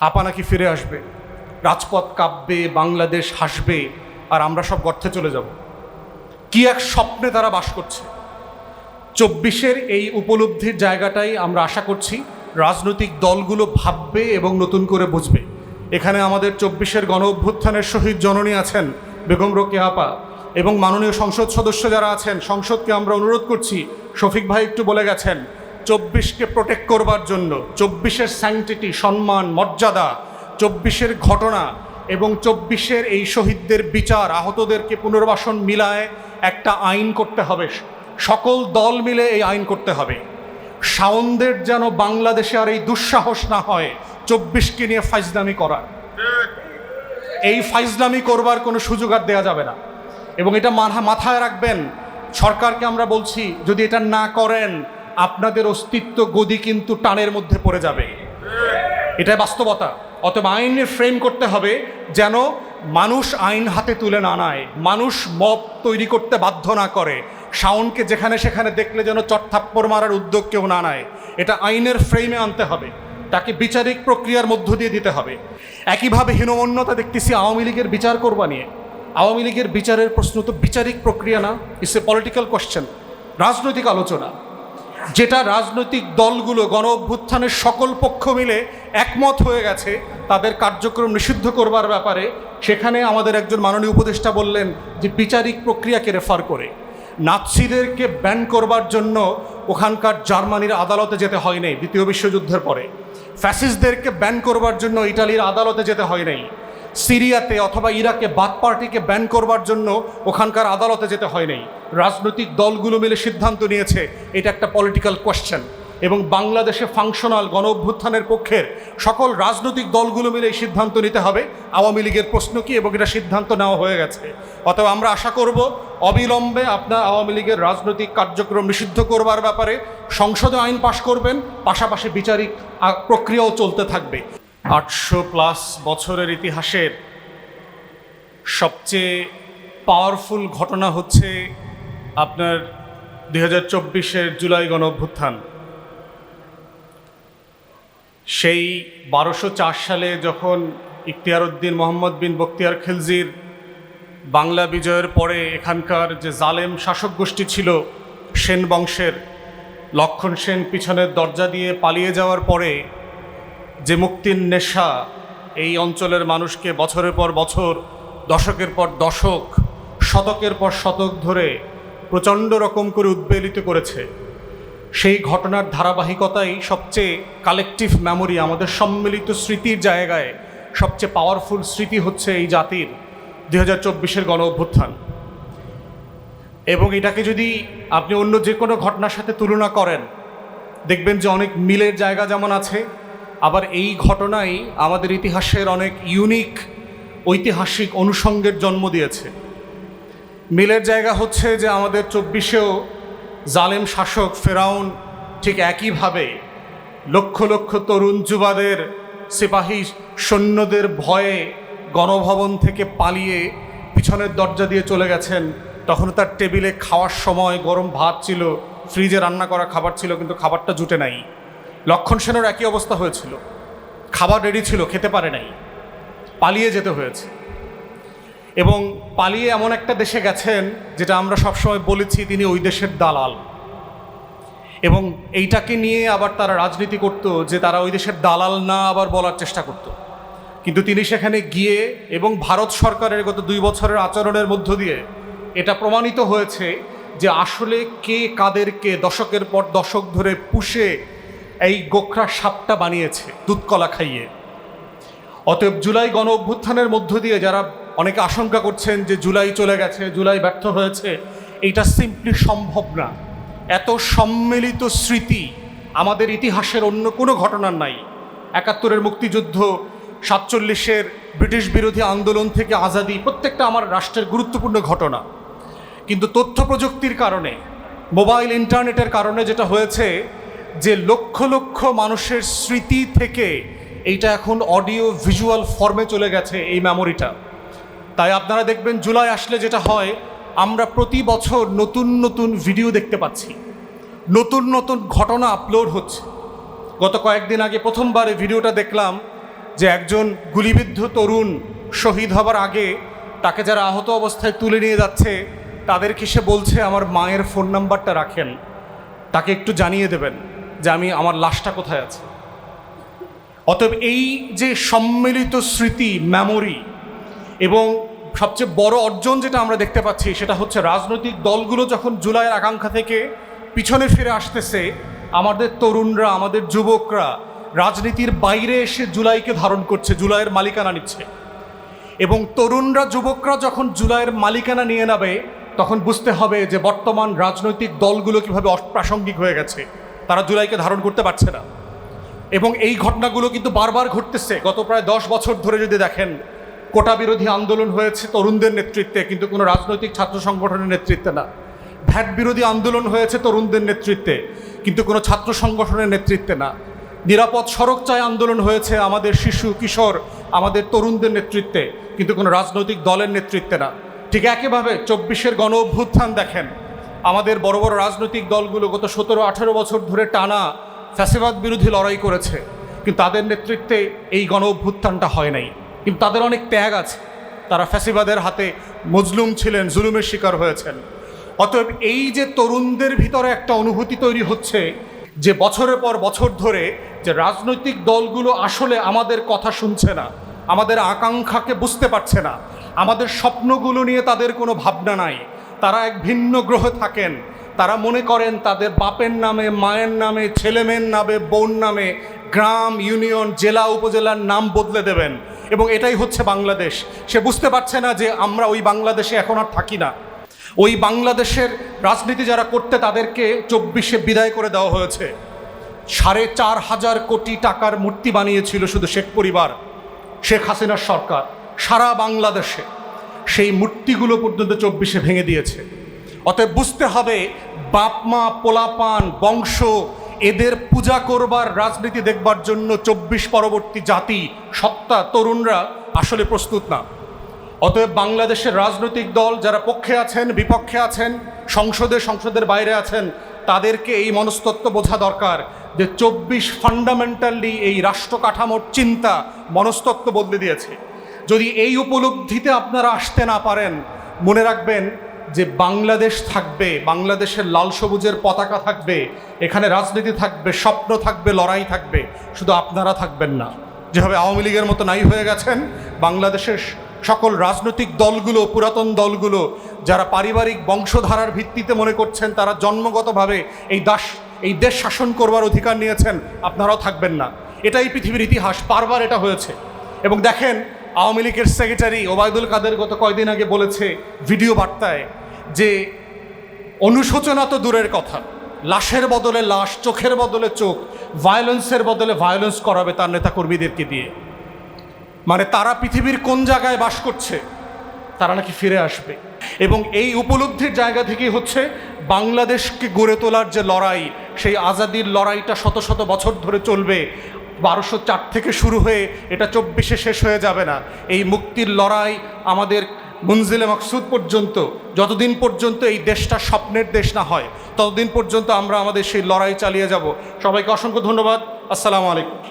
আপা নাকি ফিরে আসবে, রাজপথ কাঁপবে, বাংলাদেশ হাসবে, আর আমরা সব গর্তে চলে যাব। কি এক স্বপ্নে তারা বাস করছে। 24-এর এই উপলব্ধির জায়গাটাই আমরা আশা করছি রাজনৈতিক দলগুলো ভাববে এবং নতুন করে বুঝবে। এখানে আমাদের 24-এর গণ অভ্যুত্থানের শহীদ জননী আছেন বেগম রোকেয়া আপা, এবং মাননীয় সংসদ সদস্য যারা আছেন, সংসদকে আমরা অনুরোধ করছি, শফিক ভাই একটু বলে গেছেন, 24কে প্রোটেক্ট করবার জন্য, 24-এর স্যাংটিটি, সম্মান, মর্যাদা, 24-এর ঘটনা এবং 24-এর এই শহীদদের বিচার, আহতদেরকে পুনর্বাসন মিলায় একটা আইন করতে হবে। সকল দল মিলে এই আইন করতে হবে। শাওনদের যেন বাংলাদেশে আর এই দুঃসাহস না হয় 24কে নিয়ে ফাইজলামি করার। এই ফাইজলামি করবার কোনো সুযোগ আর দেওয়া যাবে না। এবং এটা মাথায় রাখবেন, সরকারকে আমরা বলছি, যদি এটা না করেন আপনাদের অস্তিত্ব গদি কিন্তু টানের মধ্যে পড়ে যাবে। এটাই বাস্তবতা। অতএব আইনের ফ্রেম করতে হবে যেন মানুষ আইন হাতে তুলে না নেয়, মানুষ মব তৈরি করতে বাধ্য না করে, শাওনকে যেখানে সেখানে দেখলে যেন চটথাপ্পড় মারার উদ্যোগ কেউ না নেয়। এটা আইনের ফ্রেমে আনতে হবে, তাকে বিচারিক প্রক্রিয়ার মধ্য দিয়ে দিতে হবে। একইভাবে হীনমন্যতা দেখতেছি আওয়ামী লীগের বিচার করবা নিয়ে। আওয়ামী লীগের বিচারের প্রশ্ন তো বিচারিক প্রক্রিয়া না, ইটস এ পলিটিক্যাল কোয়েশ্চেন, রাজনৈতিক আলোচনা, যেটা রাজনৈতিক দলগুলো গণ অভ্যুত্থানের সকল পক্ষ মিলে একমত হয়ে গেছে তাদের কার্যক্রম নিষিদ্ধ করবার ব্যাপারে। সেখানে আমাদের একজন মাননীয় উপদেষ্টা বললেন যে বিচারিক প্রক্রিয়াকে রেফার করে। নাৎসিদেরকে ব্যান করবার জন্য ওখানকার জার্মানির আদালতে যেতে হয় নাই দ্বিতীয় বিশ্বযুদ্ধের পরে, ফ্যাসিস্টদেরকে ব্যান করবার জন্য ইটালির আদালতে যেতে হয় নাই, সিরিয়াতে অথবা ইরাকে বাথ পার্টিকে ব্যান করবার জন্য ওখানকার আদালতে যেতে হয় নাই। রাজনৈতিক দলগুলো মিলে সিদ্ধান্ত নিয়েছে এটা একটা পলিটিক্যাল কোয়েশ্চেন, এবং বাংলাদেশে ফাংশনাল গণ অভ্যুত্থানের পক্ষের সকল রাজনৈতিক দলগুলো মিলে এই সিদ্ধান্ত নিতে হবে আওয়ামী লীগের প্রশ্ন কি, এবং এটা সিদ্ধান্ত নেওয়া হয়ে গেছে। অতএব আমরা আশা করব অবিলম্বে আপনার আওয়ামী লীগের রাজনৈতিক কার্যক্রম নিষিদ্ধ করবার ব্যাপারে সংসদে আইন পাশ করবেন, পাশাপাশি বিচারিক প্রক্রিয়াও চলতে থাকবে। 800+ বছরের ইতিহাসের সবচেয়ে পাওয়ারফুল ঘটনা হচ্ছে আপনার 2024-এর জুলাই গণ অভ্যুত্থান। সেই 1204 সালে যখন ইখতিয়ার উদ্দিন মোহাম্মদ বিন বখতিয়ার খিলজির বাংলা বিজয়ের পরে এখানকার যে জালেম শাসক গোষ্ঠী ছিল সেন বংশের, লক্ষণ সেন পিছনের দরজা দিয়ে পালিয়ে যাওয়ার পরে যে মুক্তির নেশা এই অঞ্চলের মানুষকে বছরের পর বছর, দশকের পর দশক, শতকের পর শতক ধরে প্রচণ্ড রকম করে উদ্বেলিত করেছে, সেই ঘটনার ধারাবাহিকতাই সবচেয়ে কালেকটিভ মেমোরি, আমাদের সম্মিলিত স্মৃতির জায়গায় সবচেয়ে পাওয়ারফুল স্মৃতি হচ্ছে এই জাতির 2024-এর গণ অভ্যুত্থান। এবং এটাকে যদি আপনি অন্য যে কোনো ঘটনার সাথে তুলনা করেন দেখবেন যে অনেক মিলের জায়গা যেমন আছে, আবার এই ঘটনাই আমাদের ইতিহাসের অনেক ইউনিক ঐতিহাসিক অনুষঙ্গের জন্ম দিয়েছে। মিলের জায়গা হচ্ছে যে আমাদের 24-এও জালেম শাসক ফেরাউন ঠিক একইভাবে লক্ষ লক্ষ তরুণ যুবাদের, সিপাহী সৈন্যদের ভয়ে গণভবন থেকে পালিয়ে পিছনের দরজা দিয়ে চলে গেছেন। তখন তার টেবিলে খাওয়ার সময় গরম ভাত ছিল, ফ্রিজে রান্না করা খাবার ছিল, কিন্তু খাবারটা জুটে নাই। লক্ষণ সেনের একই অবস্থা হয়েছিল, খাবার রেডি ছিল, খেতে পারে নাই, পালিয়ে যেতে হয়েছে। এবং পালিয়ে এমন একটা দেশে গেছেন যেটা আমরা সবসময় বলেছি তিনি ওই দেশের দালাল, এবং এইটাকে নিয়ে আবার তারা রাজনীতি করত যে তারা ওই দেশের দালাল না আবার বলার চেষ্টা করত। কিন্তু তিনি সেখানে গিয়ে এবং ভারত সরকারের গত 2 বছরের আচরণের মধ্য দিয়ে এটা প্রমাণিত হয়েছে যে আসলে কে কাদেরকে দশকের পর দশক ধরে পুষে এই গোখরা সাপটা বানিয়েছে দুধকলা খাইয়ে। অতএব জুলাই গণ অভ্যুত্থানের মধ্য দিয়ে যারা অনেকে আশঙ্কা করছেন যে জুলাই চলে গেছে, জুলাই ব্যর্থ হয়েছে, এইটা সিম্পলি সম্ভব না। এত সম্মিলিত স্মৃতি আমাদের ইতিহাসের অন্য কোনো ঘটনার নাই। 71-এর মুক্তিযুদ্ধ, 47-এর ব্রিটিশ বিরোধী আন্দোলন থেকে আজাদি, প্রত্যেকটা আমার রাষ্ট্রের গুরুত্বপূর্ণ ঘটনা। কিন্তু তথ্য প্রযুক্তির কারণে, মোবাইল ইন্টারনেটের কারণে যেটা হয়েছে যে লক্ষ লক্ষ মানুষের স্মৃতি থেকে এইটা এখন অডিও ভিজুয়াল ফর্মে চলে গেছে এই মেমোরিটা। তাই আপনারা দেখবেন জুলাই আসলে যেটা হয়, আমরা প্রতি বছর নতুন নতুন ভিডিও দেখতে পাচ্ছি, নতুন নতুন ঘটনা আপলোড হচ্ছে। গত কয়েকদিন আগে প্রথমবার এই ভিডিওটা দেখলাম যে একজন গুলিবিদ্ধ তরুণ শহীদ হবার আগে তাকে যারা আহত অবস্থায় তুলে নিয়ে যাচ্ছে তাদেরকে সে বলছে আমার মায়ের ফোন নাম্বারটা রাখেন, তাকে একটু জানিয়ে দেবেন যে আমার লাশটা কোথায় আছে। অতএব এই যে সম্মিলিত স্মৃতি, মেমোরি, এবং সবচেয়ে বড় অর্জন যেটা আমরা দেখতে পাচ্ছি সেটা হচ্ছে রাজনৈতিক দলগুলো যখন জুলাইয়ের আকাঙ্ক্ষা থেকে পিছনে ফিরে আসতেছে, আমাদের তরুণরা, আমাদের যুবকরা রাজনীতির বাইরে এসে জুলাইকে ধারণ করছে, জুলাইয়ের মালিকানা নিচ্ছে। এবং তরুণরা, যুবকরা যখন জুলাইয়ের মালিকানা নিয়ে নেবে তখন বুঝতে হবে যে বর্তমান রাজনৈতিক দলগুলো কীভাবে অপ্রাসঙ্গিক হয়ে গেছে, তারা জুলাইকে ধারণ করতে পারছে না। এবং এই ঘটনাগুলো কিন্তু বারবার ঘটতেছে। গত প্রায় 10 বছর ধরে যদি দেখেন, কোটা বিরোধী আন্দোলন হয়েছে তরুণদের নেতৃত্বে, কিন্তু কোনো রাজনৈতিক ছাত্র সংগঠনের নেতৃত্বে না। ভ্যাট বিরোধী আন্দোলন হয়েছে তরুণদের নেতৃত্বে, কিন্তু কোনো ছাত্র সংগঠনের নেতৃত্বে না। নিরাপদ সড়ক চাই আন্দোলন হয়েছে আমাদের শিশু, কিশোর, আমাদের তরুণদের নেতৃত্বে, কিন্তু কোনো রাজনৈতিক দলের নেতৃত্বে না। ঠিক একইভাবে 24-এর গণ অভ্যুত্থান দেখেন, আমাদের বড় বড় রাজনৈতিক দলগুলো গত 17-18 বছর ধরে টানা ফ্যাসিবাদ বিরোধী লড়াই করেছে, কিন্তু তাদের নেতৃত্বে এই গণ অভ্যুত্থানটা হয় নাই। কিন্তু তাদের অনেক ত্যাগ আছে, তারা ফ্যাসিবাদের হাতে মজলুম ছিলেন, জুলুমের শিকার হয়েছেন। অতএব এই যে তরুণদের ভিতরে একটা অনুভূতি তৈরি হচ্ছে যে বছরের পর বছর ধরে যে রাজনৈতিক দলগুলো আসলে আমাদের কথা শুনছে না, আমাদের আকাঙ্ক্ষাকে বুঝতে পারছে না, আমাদের স্বপ্নগুলো নিয়ে তাদের কোনো ভাবনা নাই, তারা এক ভিন্ন গ্রহে থাকেন। তারা মনে করেন তাদের বাপের নামে, মায়ের নামে, ছেলেমেয়ের নামে, বোন নামে গ্রাম, ইউনিয়ন, জেলা, উপজেলার নাম বদলে দেবেন, এবং এটাই হচ্ছে বাংলাদেশ। সে বুঝতে পারছে না যে আমরা ওই বাংলাদেশে এখন আর থাকি না। ওই বাংলাদেশের রাজনীতি যারা করতে তাদেরকে 24-এ বিদায় করে দেওয়া হয়েছে। 4,500 কোটি টাকার মূর্তি বানিয়েছিল শুধু শেখ পরিবার, শেখ হাসিনার সরকার সারা বাংলাদেশে। সেই মূর্তিগুলো পর্যন্ত 24-এ ভেঙে দিয়েছে। অতএব বুঝতে হবে বাপ মা, পোলাপান, বংশ, এদের পূজা করবার, রাজনীতি দেখবার জন্য 24 পরবর্তী জাতি, সত্তা, তরুণরা আসলে প্রস্তুত না। অতএব বাংলাদেশের রাজনৈতিক দল যারা পক্ষে আছেন, বিপক্ষে আছেন, সংসদের বাইরে আছেন, তাদেরকে এই মনস্তত্ত্ব বোঝা দরকার যে 24 ফান্ডামেন্টালি এই রাষ্ট্র কাঠামোর চিন্তা, মনস্তত্ত্ব বদলে দিয়েছে। যদি এই উপলব্ধিতে আপনারা আসতে না পারেন, মনে রাখবেন যে বাংলাদেশ থাকবে, বাংলাদেশের লাল সবুজের পতাকা থাকবে, এখানে রাজনীতি থাকবে, স্বপ্ন থাকবে, লড়াই থাকবে, শুধু আপনারা থাকবেন না। যেভাবে আওয়ামী লীগের মতো নাই হয়ে গেছেন, বাংলাদেশের সকল রাজনৈতিক দলগুলো, পুরাতন দলগুলো যারা পারিবারিক বংশধারার ভিত্তিতে মনে করছেন তারা জন্মগতভাবে এই দেশ শাসন করবার অধিকার নিয়েছেন, আপনারাও থাকবেন না। এটাই পৃথিবীর ইতিহাস, বারবার এটা হয়েছে। এবং দেখেন, আওয়ামী লীগের সেক্রেটারি ওবায়দুল কাদের গত কয়দিন আগে বলেছে ভিডিও বার্তায় যে অনুশোচনা তো দূরের কথা, লাশের বদলে লাশ, চোখের বদলে চোখ, ভায়োলেন্সের বদলে ভায়োলেন্স করাবে তার নেতাকর্মীদেরকে দিয়ে। মানে তারা পৃথিবীর কোন জায়গায় বাস করছে, তারা নাকি ফিরে আসবে। এবং এই উপলব্ধির জায়গা থেকেই হচ্ছে বাংলাদেশকে গড়ে তোলার যে লড়াই, সেই আজাদির লড়াইটা শত শত বছর ধরে চলবে। 1204 থেকে শুরু হয়ে এটা 24-এ শেষ হয়ে যাবে না। এই মুক্তির লড়াই আমাদের মঞ্জিলে মাকসুদ পর্যন্ত, যতদিন পর্যন্ত এই দেশটা স্বপ্নের দেশ না হয়, ততদিন পর্যন্ত আমরা আমাদের সেই লড়াই চালিয়ে যাব। সবাইকে অসংখ্য ধন্যবাদ। আসসালামু আলাইকুম।